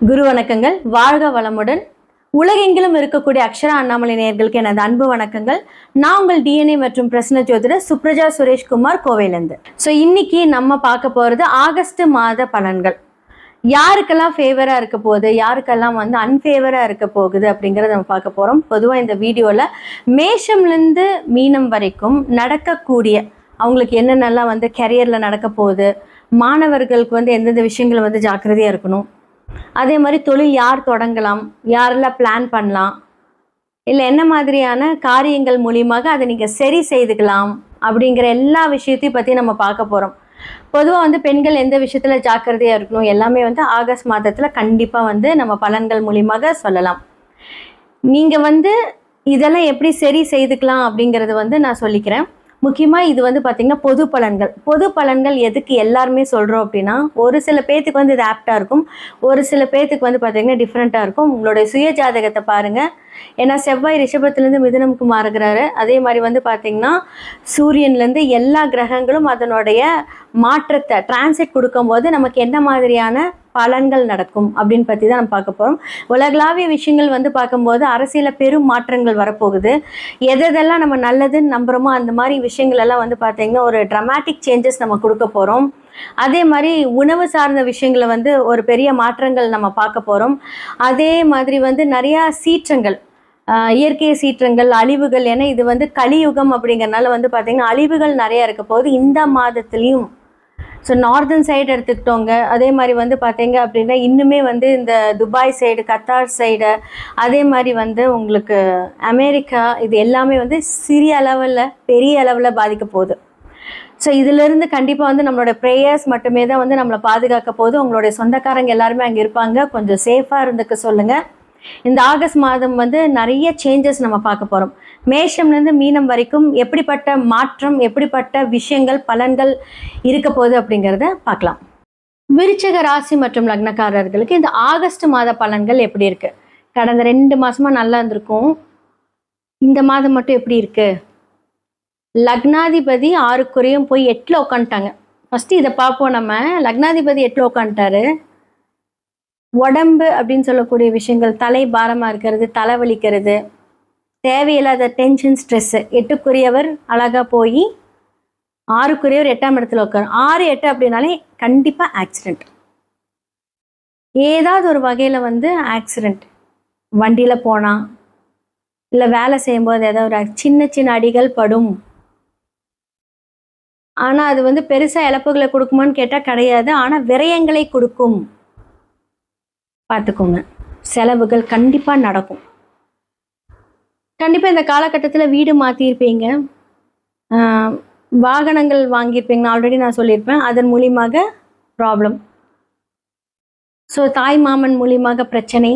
குரு வணக்கங்கள். வாழ்க வளமுடன். உலகெங்கிலும் இருக்கக்கூடிய அக்ஷரா அண்ணாமலை நேயர்களுக்கு எனது அன்பு வணக்கங்கள். நான் உங்கள் டிஎன்ஏ மற்றும் பிரசன்ன ஜோதிடர் சுப்ரஜா சுரேஷ்குமார் கோவையிலேருந்து. இன்னைக்கு நம்ம பார்க்க போகிறது ஆகஸ்ட் மாத பலன்கள். யாருக்கெல்லாம் ஃபேவராக இருக்க போகுது, யாருக்கெல்லாம் அன்ஃபேவராக இருக்க போகுது அப்படிங்கிறத நம்ம பார்க்க போகிறோம். பொதுவாக இந்த வீடியோவில் மேஷம்லேருந்து மீனம் வரைக்கும் நடக்கக்கூடிய அவங்களுக்கு என்னென்னலாம் கெரியரில் நடக்க போகுது, மாணவர்களுக்கு எந்தெந்த விஷயங்கள் ஜாக்கிரதையாக இருக்கணும், அதே மாதிரி தொழில் யார் தொடங்கலாம், யாரெல்லாம் பிளான் பண்ணலாம், இல்லை என்ன மாதிரியான காரியங்கள் மூலியமாக அதை நீங்கள் சரி செய்துக்கலாம் அப்படிங்கிற எல்லா விஷயத்தையும் பற்றி நம்ம பார்க்க போகிறோம். பொதுவாக பெண்கள் எந்த விஷயத்தில் ஜாக்கிரதையாக இருக்கணும் எல்லாமே ஆகஸ்ட் மாதத்தில் கண்டிப்பாக நம்ம பலன்கள் மூலியமாக சொல்லலாம். நீங்கள் இதெல்லாம் எப்படி சரி செய்துக்கலாம் அப்படிங்கிறது நான் சொல்லிக்கிறேன். முக்கியமாக இது பார்த்திங்கன்னா பொது பலன்கள் எதுக்கு எல்லாருமே சொல்கிறோம் அப்படின்னா, ஒரு சில பேர்த்துக்கு இது ஆப்டாக இருக்கும், ஒரு சில பேர்த்துக்கு பார்த்திங்கன்னா டிஃப்ரெண்ட்டாக இருக்கும். உங்களுடைய சுய ஜாதகத்தை பாருங்கள். ஏன்னா செவ்வாய் ரிஷபத்துலேருந்து மிதுனமுக்கு மாறுகிறாரு. அதே மாதிரி பார்த்திங்கன்னா சூரியன்லேருந்து எல்லா கிரகங்களும் அதனுடைய மாற்றத்தை டிரான்சிட் கொடுக்கும்போது நமக்கு என்ன மாதிரியான பலன்கள் நடக்கும் அப்படின்னு பற்றி தான் நம்ம பார்க்க போகிறோம். உலகளாவிய விஷயங்கள் பார்க்கும்போது அரசியலில் பெரும் மாற்றங்கள் வரப்போகுது. எதெல்லாம் நம்ம நல்லதுன்னு நம்புகிறோமோ அந்த மாதிரி விஷயங்கள் எல்லாம் பார்த்திங்கன்னா ஒரு ட்ரமாட்டிக் சேஞ்சஸ் நம்ம கொடுக்க போகிறோம். அதே மாதிரி உணவு சார்ந்த விஷயங்களை ஒரு பெரிய மாற்றங்கள் நம்ம பார்க்க போகிறோம். அதே மாதிரி நிறையா சீற்றங்கள், இயற்கை சீற்றங்கள், அழிவுகள், ஏன்னா இது கலியுகம் அப்படிங்கிறனால பார்த்திங்கன்னா அழிவுகள் நிறையா இருக்க போகுது இந்த மாதத்துலேயும். Northern side எடுத்துக்கிட்டோங்க. அதே மாதிரி பார்த்தீங்க அப்படின்னா இன்னுமே இந்த துபாய் சைடு, கத்தார் சைடு, அதே மாதிரி உங்களுக்கு அமெரிக்கா, இது எல்லாமே சிறிய அளவில் பெரிய அளவில் பாதிக்க போகுது. இதிலிருந்து கண்டிப்பாக நம்மளோட ப்ரேயர்ஸ் மட்டுமே தான் நம்மளை பாதுகாக்க போகுது. உங்களுடைய சொந்தக்காரங்க எல்லாருமே அங்கே இருப்பாங்க, கொஞ்சம் சேஃபாக இருந்துக்க சொல்லுங்கள். இந்த ஆகஸ்ட் மாதம் நிறைய சேஞ்சஸ் நம்ம பார்க்க போகிறோம். மேஷம்லேருந்து மீனம் வரைக்கும் எப்படிப்பட்ட மாற்றம், எப்படிப்பட்ட விஷயங்கள், பலன்கள் இருக்க போகுது அப்படிங்கிறத பார்க்கலாம். விருச்சிக ராசி மற்றும் லக்னக்காரர்களுக்கு இந்த ஆகஸ்ட் மாத பலன்கள் எப்படி இருக்குது? கடந்த 2 மாதமாக நல்லா இருந்திருக்கும். இந்த மாதம் மட்டும் எப்படி இருக்குது? லக்னாதிபதி 6 போய் 8 உட்காந்துட்டாங்க. ஃபஸ்ட்டு இதை பார்ப்போம். நம்ம லக்னாதிபதி 8 உட்காந்துட்டாரு. உடம்பு அப்படின்னு சொல்லக்கூடிய விஷயங்கள், தலை பாரமாக இருக்கிறது, தலைவலிக்கிறது, தேவையில்லாத டென்ஷன், ஸ்ட்ரெஸ்ஸு. 8 அழகாக போய் 6 8ஆம் இடத்துல உட்காரும். 6 8 அப்படின்னாலே கண்டிப்பாக ஆக்சிடெண்ட், ஏதாவது ஒரு வகையில் ஆக்சிடெண்ட். வண்டியில் போனால் இல்லை வேலை செய்யும்போது ஏதாவது ஒரு சின்ன சின்ன அடிகள் படும். ஆனால் அது பெருசாக இழப்புகளை கொடுக்குமான்னு கேட்டால் கிடையாது. ஆனால் விரயங்களை கொடுக்கும். பார்த்துக்கோங்க, செலவுகள் கண்டிப்பாக நடக்கும். கண்டிப்பாக இந்த காலகட்டத்தில் வீடு மாற்றியிருப்பீங்க, வாகனங்கள் வாங்கியிருப்பீங்க, ஆல்ரெடி நான் சொல்லியிருப்பேன். அதன் மூலியமாக ப்ராப்ளம். தாய் மாமன் மூலியமாக பிரச்சனை.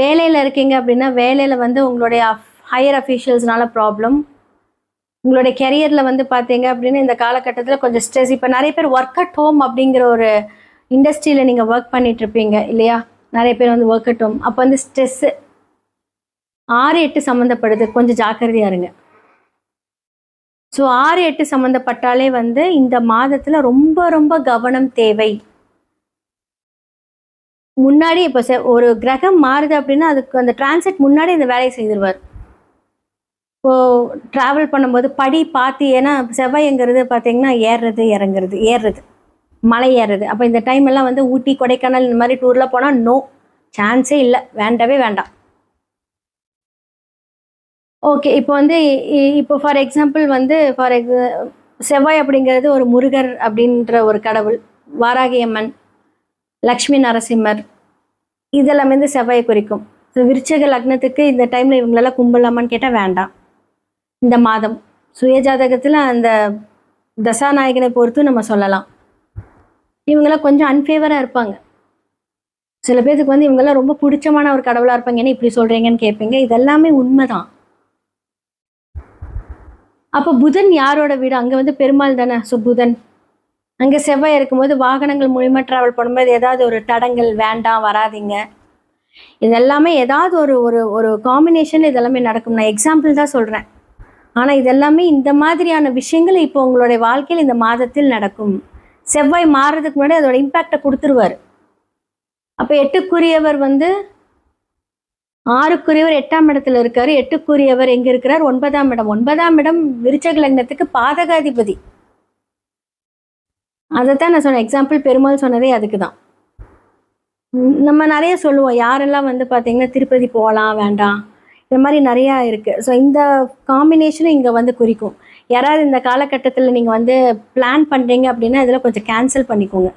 வேலையில் இருக்கீங்க அப்படின்னா வேலையில் உங்களுடைய ஹையர் அஃபீஷியல்ஸ்னால ப்ராப்ளம். உங்களுடைய கெரியரில் பார்த்தீங்க அப்படின்னா இந்த காலகட்டத்தில் கொஞ்சம் ஸ்ட்ரெஸ். இப்போ நிறைய பேர் ஒர்க் அட் ஹோம் அப்படிங்கிற ஒரு இண்டஸ்ட்ரியில் நீங்கள் ஒர்க் பண்ணிகிட்ருப்பீங்க இல்லையா? நிறைய பேர் ஒர்க் அட் ஹோம். அப்போ ஸ்ட்ரெஸ்ஸு 6 8 சம்மந்தப்படுது, கொஞ்சம் ஜாக்கிரதையாக இருங்க. 6 8 சம்மந்தப்பட்டாலே இந்த மாதத்தில் ரொம்ப ரொம்ப கவனம் தேவை. முன்னாடி இப்போ ஒரு கிரகம் மாறுது அப்படின்னா அதுக்கு அந்த டிரான்சிட் முன்னாடி இந்த வேலையை செய்திருவார். இப்போது ட்ராவல் பண்ணும்போது படி பார்த்து, ஏன்னா செவ்வாய்ங்கிறது பார்த்தீங்கன்னா ஏறுறது இறங்குறது, ஏறுறது மலை ஏறுறது. அப்போ இந்த டைம் எல்லாம் ஊட்டி கொடைக்கானல் இந்த மாதிரி டூரில் போனால் நோ சான்ஸே இல்லை, வேண்டவே வேண்டாம். ஓகே, இப்போ இப்போ ஃபார் எக்ஸாம்பிள் செவ்வாய் அப்படிங்கிறது ஒரு முருகர் அப்படின்ற ஒரு கடவுள், வாராகியம்மன், லக்ஷ்மி நரசிம்மர், இதெல்லாம் செவ்வாயை குறிக்கும். விருச்சிக லக்னத்துக்கு இந்த டைமில் இவங்களெல்லாம் கும்பலாமான்னு கேட்டால் வேண்டாம். இந்த மாதம் சுயஜாதகத்தில் அந்த தசாநாயகனை பொறுத்து நம்ம சொல்லலாம். இவங்கெல்லாம் கொஞ்சம் அன்ஃபேவராக இருப்பாங்க. சில பேருக்கு இவங்கெல்லாம் ரொம்ப பிடிச்சமான ஒரு கடவுளாக இருப்பாங்க. ஏன்னா இப்படி சொல்கிறீங்கன்னு கேட்பீங்க. இதெல்லாமே உண்மைதான். அப்போ புதன் யாரோட வீடு? அங்கே பெருமாள் தானே. புதன் அங்கே செவ்வாய் இருக்கும்போது வாகனங்கள் மூலிமா ட்ராவல் பண்ணும்போது ஏதாவது ஒரு தடங்கள், வேண்டாம் வராதிங்க, இதெல்லாமே ஏதாவது ஒரு ஒரு ஒரு காம்பினேஷன் இதெல்லாமே நடக்கும். நான் எக்ஸாம்பிள் தான் சொல்கிறேன். ஆனால் இதெல்லாமே இந்த மாதிரியான விஷயங்கள் இப்போ உங்களுடைய வாழ்க்கையில் இந்த மாதத்தில் நடக்கும். செவ்வாய் மாறுறதுக்கு முன்னாடி அதோட இம்பேக்டை கொடுத்துருவார். அப்போ 8க்குரியவர் வந்து 6க்குரியவர் 8ஆம் இடத்துல இருக்காரு. 8க்குரியவர் எங்க இருக்கிறார்? 9ஆம் இடம். 9ஆம் இடம் விருச்சக லக்னத்துக்கு பாதகாதிபதி. அதைத்தான் நான் சொன்னேன். எக்ஸாம்பிள் பெருமாள் சொன்னதே அதுக்கு தான். நம்ம நிறைய சொல்லுவோம், யாரெல்லாம் வந்து பார்த்தீங்கன்னா திருப்பதி போகலாம் வேண்டாம், இந்த மாதிரி நிறையா இருக்குது. ஸோ இந்த காம்பினேஷனும் இங்கே வந்து குறிக்கும். யாராவது இந்த காலகட்டத்தில் நீங்கள் வந்து பிளான் பண்ணுறீங்க அப்படின்னா இதில் கொஞ்சம் கேன்சல் பண்ணிக்கோங்க.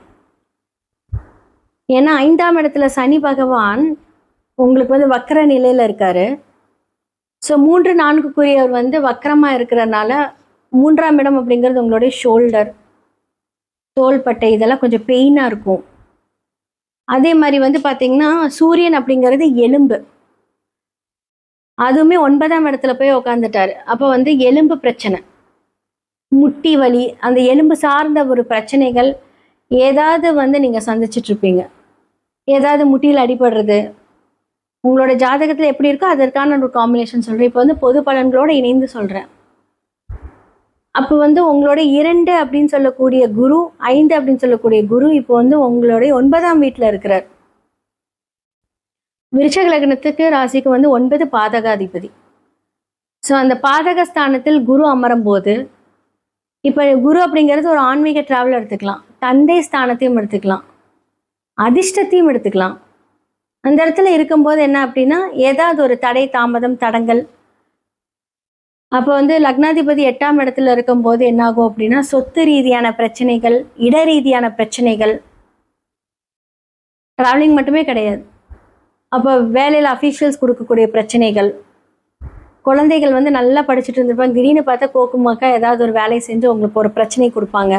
ஏன்னா 5ஆம் இடத்துல சனி பகவான் உங்களுக்கு வந்து வக்கர நிலையில் இருக்காரு. ஸோ 3, 4க்குரியவர் வந்து வக்கரமாக இருக்கிறதுனால 3ஆம் இடம் அப்படிங்கிறது உங்களுடைய ஷோல்டர், தோள்பட்டை, இதெல்லாம் கொஞ்சம் பெயினாக இருக்கும். அதே மாதிரி வந்து பார்த்தீங்கன்னா சூரியன் அப்படிங்கிறது எலும்பு, அதுவுமே 9ஆம் இடத்துல போய் உக்காந்துட்டாரு. அப்போ வந்து எலும்பு பிரச்சனை, முட்டி வலி, அந்த எலும்பு சார்ந்த ஒரு பிரச்சனைகள் ஏதாவது வந்து நீங்கள் சந்திச்சுட்டு இருப்பீங்க. ஏதாவது முட்டியில் அடிபடுறது உங்களோட ஜாதகத்தில் எப்படி இருக்கோ அதற்கான ஒரு காம்பினேஷன் சொல்கிறேன். இப்போ வந்து பொது பலன்களோடு இணைந்து சொல்கிறேன். அப்போ வந்து உங்களோட 2 அப்படின்னு சொல்லக்கூடிய குரு, 5 அப்படின்னு சொல்லக்கூடிய குரு இப்போ வந்து உங்களுடைய 9ஆம் வீட்டில் இருக்கிறார். விருச்சக லக்னத்துக்கு ராசிக்கு வந்து 9 பாதகாதிபதி. ஸோ அந்த பாதக ஸ்தானத்தில் குரு அமரும் போது இப்போ குரு அப்படிங்கிறது ஒரு ஆன்மீக டிராவல் எடுத்துக்கலாம், தந்தை ஸ்தானத்தையும் எடுத்துக்கலாம், அதிர்ஷ்டத்தையும் எடுத்துக்கலாம். அந்த இடத்துல இருக்கும்போது என்ன அப்படின்னா ஏதாவது ஒரு தடை, தாமதம், தடங்கள். அப்போ வந்து லக்னாதிபதி 8ஆம் இடத்துல இருக்கும்போது என்னாகும் அப்படின்னா சொத்து ரீதியான பிரச்சனைகள், இட ரீதியான பிரச்சனைகள், ட்ராவலிங் மட்டுமே கிடையாது. அப்போ வேலையில் அஃபீஷியல்ஸ் கொடுக்கக்கூடிய பிரச்சனைகள், குழந்தைகள் வந்து நல்லா படிச்சுட்டு இருந்திருப்பாங்க, திடீர்னு பார்த்தா கோக்குமாக்கா ஏதாவது ஒரு வேலையை செஞ்சு உங்களுக்கு ஒரு பிரச்சனை கொடுப்பாங்க.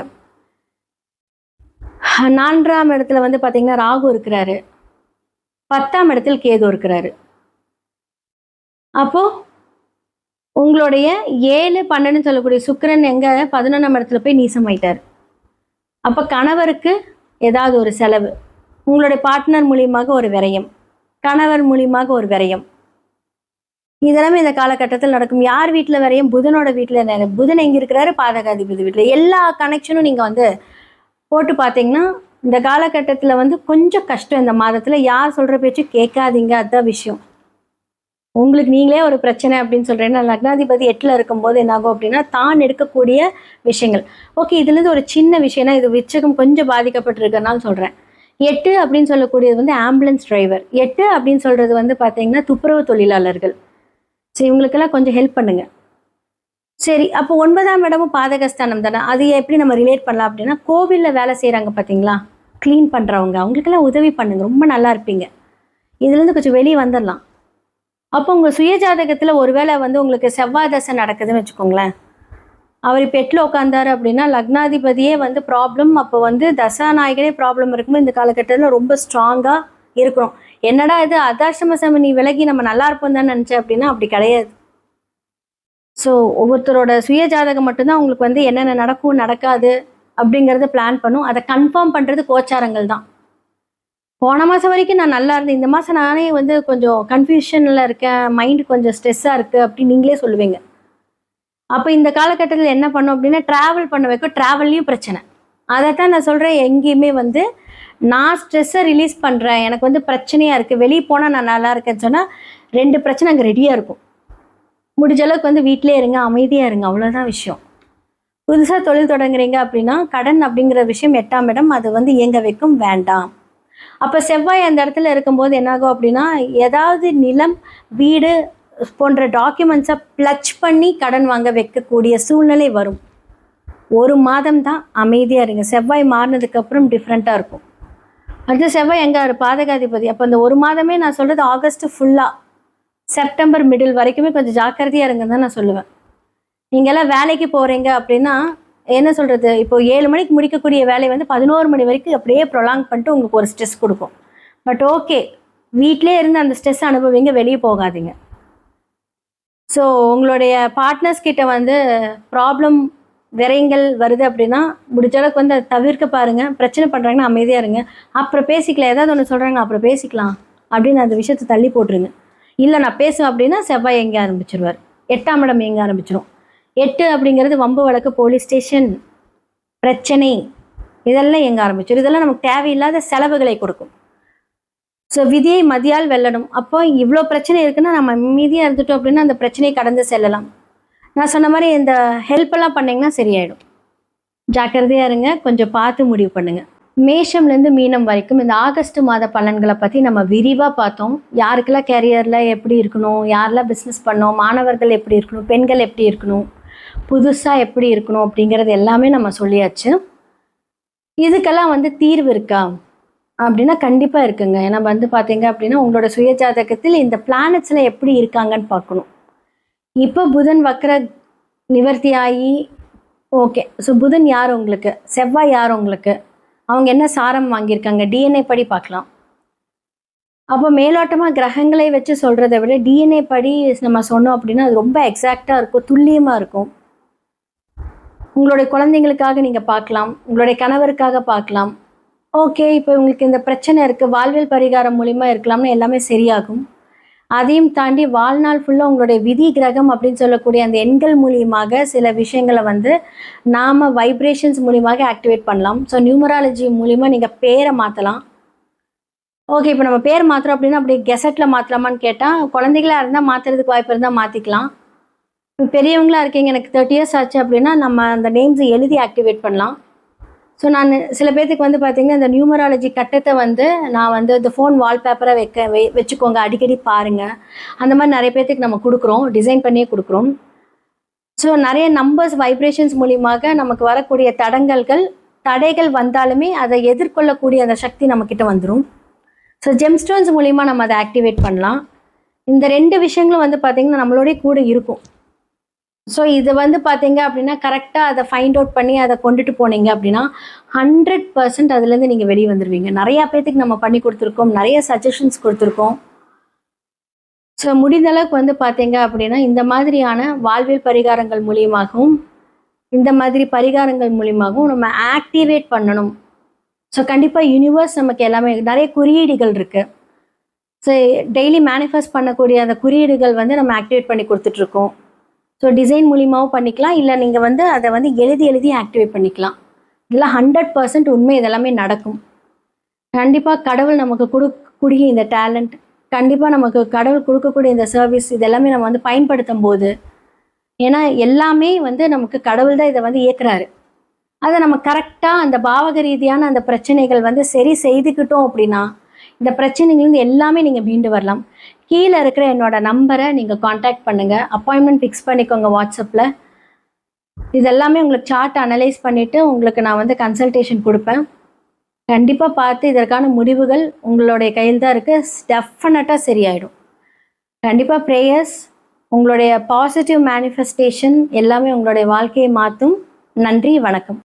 4ஆம் இடத்துல வந்து பார்த்தீங்கன்னா ராகு இருக்கிறாரு, 10ஆம் இடத்தில் கேது இருக்கிறாரு. அப்போ உங்களுடைய 7, 12 சொல்லக்கூடிய சுக்கிரன் எங்க 11ஆம் இடத்துல போய் நீசமாயிட்டார். அப்போ கணவருக்கு ஏதாவது ஒரு செலவு, உங்களுடைய பார்ட்னர் மூலியமாக ஒரு விரயம், கணவர் மூலியமாக ஒரு விரயம், இதெல்லாமே இந்த காலகட்டத்தில் நடக்கும். யார் வீட்டில் விரயம்? புதனோட வீட்டில். புதன் எங்கே இருக்கிறாரு? பாதகாதிபதி வீட்டில். எல்லா கனெக்ஷனும் நீங்கள் வந்து போட்டு பார்த்தீங்கன்னா இந்த காலகட்டத்தில் வந்து கொஞ்சம் கஷ்டம். இந்த மாதத்தில் யார் சொல்கிற பேச்சு கேட்காதீங்க, அதுதான் விஷயம். உங்களுக்கு நீங்களே ஒரு பிரச்சனை அப்படின்னு சொல்கிறேன்னா லக்னாதிபதி 8ல் இருக்கும்போது என்னாகும் அப்படின்னா தான் எடுக்கக்கூடிய விஷயங்கள். ஓகே, இதுலேருந்து ஒரு சின்ன விஷயம்னா இது விருச்சகம் கொஞ்சம் பாதிக்கப்பட்டிருக்கனால சொல்கிறேன். 8 அப்படின்னு சொல்லக்கூடியது வந்து ஆம்புலன்ஸ் டிரைவர், 8 அப்படின்னு சொல்கிறது வந்து பார்த்தீங்கன்னா துப்புரவு தொழிலாளர்கள். சரி, இவங்களுக்கெல்லாம் கொஞ்சம் ஹெல்ப் பண்ணுங்கள். சரி, அப்போ 9ஆம் இடமும் பாதகஸ்தானம் தானே, அது எப்படி நம்ம ரிலேட் பண்ணலாம் அப்படின்னா கோவிலில் வேலை செய்கிறாங்க பார்த்தீங்களா, க்ளீன் பண்ணுறவங்க, அவங்களுக்கெல்லாம் உதவி பண்ணுங்க, ரொம்ப நல்லா இருப்பீங்க. இதுலேருந்து கொஞ்சம் வெளியே வந்துடலாம். அப்போ உங்கள் சுயஜாதகத்தில் ஒருவேளை வந்து உங்களுக்கு செவ்வாய் தசை நடக்குதுன்னு வச்சுக்கோங்களேன், அவர் இப்போ 8ல் உட்காந்தாரு அப்படின்னா லக்னாதிபதியே வந்து ப்ராப்ளம். அப்போ வந்து தசாநாயகனே ப்ராப்ளம் இருக்கும்போது இந்த காலகட்டத்தில் ரொம்ப ஸ்ட்ராங்காக இருக்கிறோம். என்னடா இது அர்த்தாஷ்டம சனி விலகி நம்ம நல்லா இருப்போம் தான் நினச்சேன் அப்படின்னா அப்படி கிடையாது. ஸோ ஒவ்வொருத்தரோட சுய ஜாதகம் மட்டும்தான் உங்களுக்கு வந்து என்னென்ன நடக்கும் நடக்காது அப்படிங்கிறத பிளான் பண்ணும். அதை கன்ஃபார்ம் பண்ணுறது கோச்சாரங்கள் தான். போன மாதம் வரைக்கும் நான் நல்லா இருந்தேன், இந்த மாதம் நானே வந்து கொஞ்சம் கன்ஃபியூஷனில் இருக்கேன், மைண்டு கொஞ்சம் ஸ்ட்ரெஸ்ஸாக இருக்குது அப்படின்னு நீங்களே சொல்லுவீங்க. அப்போ இந்த காலகட்டத்தில் என்ன பண்ணோம் அப்படின்னா ட்ராவல் பண்ண வைக்கும், ட்ராவல்லையும் பிரச்சனை. அதைத்தான் நான் சொல்கிறேன், எங்கேயுமே வந்து நான் ஸ்ட்ரெஸ்ஸை ரிலீஸ் பண்ணுறேன், எனக்கு வந்து பிரச்சனையாக இருக்குது, வெளியே போனால் நான் நல்லா இருக்கேன்னு சொன்னால் 2 பிரச்சனை அங்கே ரெடியாக இருக்கும். முடிஞ்ச அளவுக்கு வந்து வீட்டிலே இருங்க, அமைதியாக இருங்க, அவ்வளோதான் விஷயம். புதுசாக தொழில் தொடங்குறீங்க அப்படின்னா கடன் அப்படிங்கிற விஷயம் 8ஆம் இடம், அது வந்து இயங்க வைக்கும், வேண்டாம். அப்போ செவ்வாய் அந்த இடத்துல இருக்கும்போது என்னாகும் அப்படின்னா ஏதாவது நிலம், வீடு போன்ற டாக்குமெண்ட்ஸை ப்ளச் பண்ணி கடன் வாங்க வைக்கக்கூடிய சூழ்நிலை வரும். 1 மாதம் தான் அமைதியாக இருங்க. செவ்வாய் மாறினதுக்கப்புறம் டிஃப்ரெண்ட்டாக இருக்கும். அடுத்து செவ்வாய் எங்கே பாதகாதிபதி. அப்போ அந்த 1 மாதமே நான் சொல்கிறது ஆகஸ்ட் ஃபுல்லாக செப்டம்பர் மிடில் வரைக்குமே கொஞ்சம் ஜாக்கிரதையாக இருங்கன்னு தான் நான் சொல்லுவேன். நீங்கள்லாம் வேலைக்கு போகிறீங்க அப்படின்னா என்ன சொல்கிறது, இப்போ 7 மணிக்கு முடிக்கக்கூடிய வேலை வந்து 11 மணி வரைக்கும் அப்படியே ப்ரொலாங் பண்ணிட்டு உங்களுக்கு ஒரு ஸ்ட்ரெஸ் கொடுக்கும். பட் ஓகே, வீட்டிலே இருந்து அந்த ஸ்ட்ரெஸ் அனுபவிங்க, வெளியே போகாதீங்க. ஸோ உங்களுடைய பார்ட்னர்ஸ் கிட்ட வந்து ப்ராப்ளம் விரயங்கள் வருது அப்படின்னா முடிஞ்ச அளவுக்கு வந்து அதை தவிர்க்க பாருங்கள். பிரச்சனை பண்ணுறாங்கன்னா அமைதியாக இருங்க, அப்புறம் பேசிக்கலாம். ஏதாவது ஒன்று சொல்கிறாங்க அப்புறம் பேசிக்கலாம் அப்படின்னு அந்த விஷயத்தை தள்ளி போட்டுருங்க. இல்லை நான் பேசுவேன் அப்படின்னா செவ்வாய் எங்கே ஆரம்பிச்சிருவார், 8ஆம் இடம் எங்கே ஆரம்பிச்சிடும். 8 அப்படிங்கிறது வம்பு வழக்கு, போலீஸ் ஸ்டேஷன், பிரச்சனை, இதெல்லாம் எங்கே ஆரம்பிச்சிடும். இதெல்லாம் நமக்கு தேவையில்லாத செலவுகளை கொடுக்கும். ஸோ விதியை மதியால் வெல்லணும். அப்போ இவ்வளோ பிரச்சனை இருக்குன்னா நம்ம மீதியாக இருந்துட்டோம் அப்படின்னா அந்த பிரச்சனையை கடந்து செல்லலாம். நான் சொன்ன மாதிரி இந்த ஹெல்ப்பெல்லாம் பண்ணிங்கன்னா சரியாயிடும். ஜாக்கிரதையாக இருங்க, கொஞ்சம் பார்த்து முடிவு பண்ணுங்கள். மேஷம்லேருந்து மீனம் வரைக்கும் இந்த ஆகஸ்ட் மாத பலன்களை பற்றி நம்ம விரிவாக பார்த்தோம். யாருக்கெல்லாம் கேரியரில் எப்படி இருக்கணும், யாரெல்லாம் பிஸ்னஸ் பண்ணோம், மாணவர்கள் எப்படி இருக்கணும், பெண்கள் எப்படி இருக்கணும், புதுசாக எப்படி இருக்கணும் அப்படிங்கிறது எல்லாமே நம்ம சொல்லியாச்சு. இதுக்கெல்லாம் தீர்வு இருக்கா அப்படின்னா கண்டிப்பாக இருக்குங்க. ஏன்னா பார்த்தீங்க அப்படின்னா உங்களோட சுயஜாதகத்தில் இந்த பிளானட்ஸில் எப்படி இருக்காங்கன்னு பார்க்கணும். இப்போ புதன் வக்ர நிவர்த்தி ஆகி ஓகே. ஸோ புதன் யார் உங்களுக்கு, செவ்வாய் யார் உங்களுக்கு, அவங்க என்ன சாரம் வாங்கியிருக்காங்க, டிஎன்ஏ படி பார்க்கலாம். அப்போ மேலோட்டமாக கிரகங்களை வச்சு சொல்கிறத விட டிஎன்ஏ படி நம்ம சொன்னோம் அப்படின்னா அது ரொம்ப எக்ஸாக்டாக இருக்கும், துல்லியமாக இருக்கும். உங்களுடைய குழந்தைங்களுக்காக நீங்கள் பார்க்கலாம், உங்களுடைய கணவருக்காக பார்க்கலாம். ஓகே, இப்போ உங்களுக்கு இந்த பிரச்சனை இருக்குது, வாழ்வியல் பரிகாரம் மூலிமா இருக்கலாம்னு எல்லாமே சரியாகும். அதையும் தாண்டி வாழ்நாள் ஃபுல்லாக உங்களுடைய விதி கிரகம் அப்படின்னு சொல்லக்கூடிய அந்த எண்கள் மூலியமாக சில விஷயங்களை நாம் வைப்ரேஷன்ஸ் மூலியமாக ஆக்டிவேட் பண்ணலாம். ஸோ நியூமராலஜி மூலிமா நீங்கள் பேரை மாற்றலாம். ஓகே, இப்போ நம்ம பேர் மாற்றுறோம் அப்படின்னா அப்படி கெசட்டில் மாற்றலாமான்னு கேட்டால் குழந்தைகளாக இருந்தால் மாற்றுறதுக்கு வாய்ப்பு இருந்தால் மாற்றிக்கலாம். இப்போ பெரியவங்களாக இருக்கீங்க, எனக்கு 30 years ஆச்சு அப்படின்னா நம்ம அந்த நேம்ஸை எழுதி ஆக்டிவேட் பண்ணலாம். ஸோ நான் சில பேர்த்துக்கு பார்த்தீங்கன்னா இந்த நியூமராலஜி கட்டத்தை நான் இந்த ஃபோன் வால்பேப்பரை வச்சுக்கோங்க, அடிக்கடி பாருங்கள், அந்த மாதிரி நிறைய பேர்த்துக்கு நம்ம கொடுக்குறோம், டிசைன் பண்ணியே கொடுக்குறோம். ஸோ நிறைய நம்பர்ஸ் வைப்ரேஷன்ஸ் மூலியமாக நமக்கு வரக்கூடிய தடைகள் வந்தாலுமே அதை எதிர்கொள்ளக்கூடிய அந்த சக்தி நம்மக்கிட்ட வந்துடும். ஸோ ஜெம்ஸ்டோன்ஸ் மூலிமா நம்ம அதை ஆக்டிவேட் பண்ணலாம். இந்த 2 விஷயங்களும் பார்த்தீங்கன்னா நம்மளோடய கூட இருக்கும். ஸோ இது பார்த்தீங்க அப்படின்னா கரெக்டாக அதை ஃபைண்ட் அவுட் பண்ணி அதை கொண்டுட்டு போனீங்க அப்படின்னா 100% அதுலேருந்து நீங்கள் வெளியே வந்துடுவீங்க. நிறையா பேர்த்துக்கு நம்ம பண்ணி கொடுத்துருக்கோம், நிறைய சஜஷன்ஸ் கொடுத்துருக்கோம். ஸோ முடிந்த அளவுக்கு பார்த்தீங்க அப்படின்னா இந்த மாதிரியான வாழ்வியல் பரிகாரங்கள் மூலியமாகவும் இந்த மாதிரி பரிகாரங்கள் மூலியமாகவும் நம்ம ஆக்டிவேட் பண்ணணும். ஸோ கண்டிப்பாக யூனிவர்ஸ் நமக்கு எல்லாமே நிறைய குறியீடுகள் இருக்குது. ஸோ டெய்லி மேனிஃபெஸ்ட் பண்ணக்கூடிய அந்த குறியீடுகள் நம்ம ஆக்டிவேட் பண்ணி கொடுத்துட்ருக்கோம். ஸோ டிசைன் மூலியமாகவும் பண்ணிக்கலாம், இல்லை நீங்கள் அதை எழுதி ஆக்டிவேட் பண்ணிக்கலாம். இதெல்லாம் 100% உண்மை, இதெல்லாமே நடக்கும். கண்டிப்பாக கடவுள் நமக்கு கொடுக்கக்கூடிய இந்த டேலண்ட், கண்டிப்பாக நமக்கு கடவுள் கொடுக்கக்கூடிய இந்த சர்வீஸ், இதெல்லாமே நம்ம பயன்படுத்தும் போது, ஏன்னா எல்லாமே நமக்கு கடவுள் தான் இதை இயக்குறாரு. அதை நம்ம கரெக்டாக அந்த பாவக ரீதியான அந்த பிரச்சனைகள் சரி செய்துக்கிட்டோம் அப்படின்னா இந்த பிரச்சனைகள்லேருந்து எல்லாமே நீங்கள் மீண்டு வரலாம். கீழே இருக்கிற என்னோட நம்பரை நீங்கள் காண்டாக்ட் பண்ணுங்கள், அப்பாயின்மெண்ட் ஃபிக்ஸ் பண்ணிக்கோங்க வாட்ஸ்அப்பில். இதெல்லாமே உங்களுக்கு சார்ட் அனலைஸ் பண்ணிவிட்டு உங்களுக்கு நான் கன்சல்டேஷன் கொடுப்பேன். கண்டிப்பாக பார்த்து இதற்கான முடிவுகள் உங்களுடைய கையில் தான் இருக்குது, டெஃபினட்டாக சரியாயிடும். கண்டிப்பாக ப்ரேயர்ஸ், உங்களுடைய பாசிட்டிவ் மேனிஃபெஸ்டேஷன் எல்லாமே உங்களுடைய வாழ்க்கையை மாற்றும். நன்றி, வணக்கம்.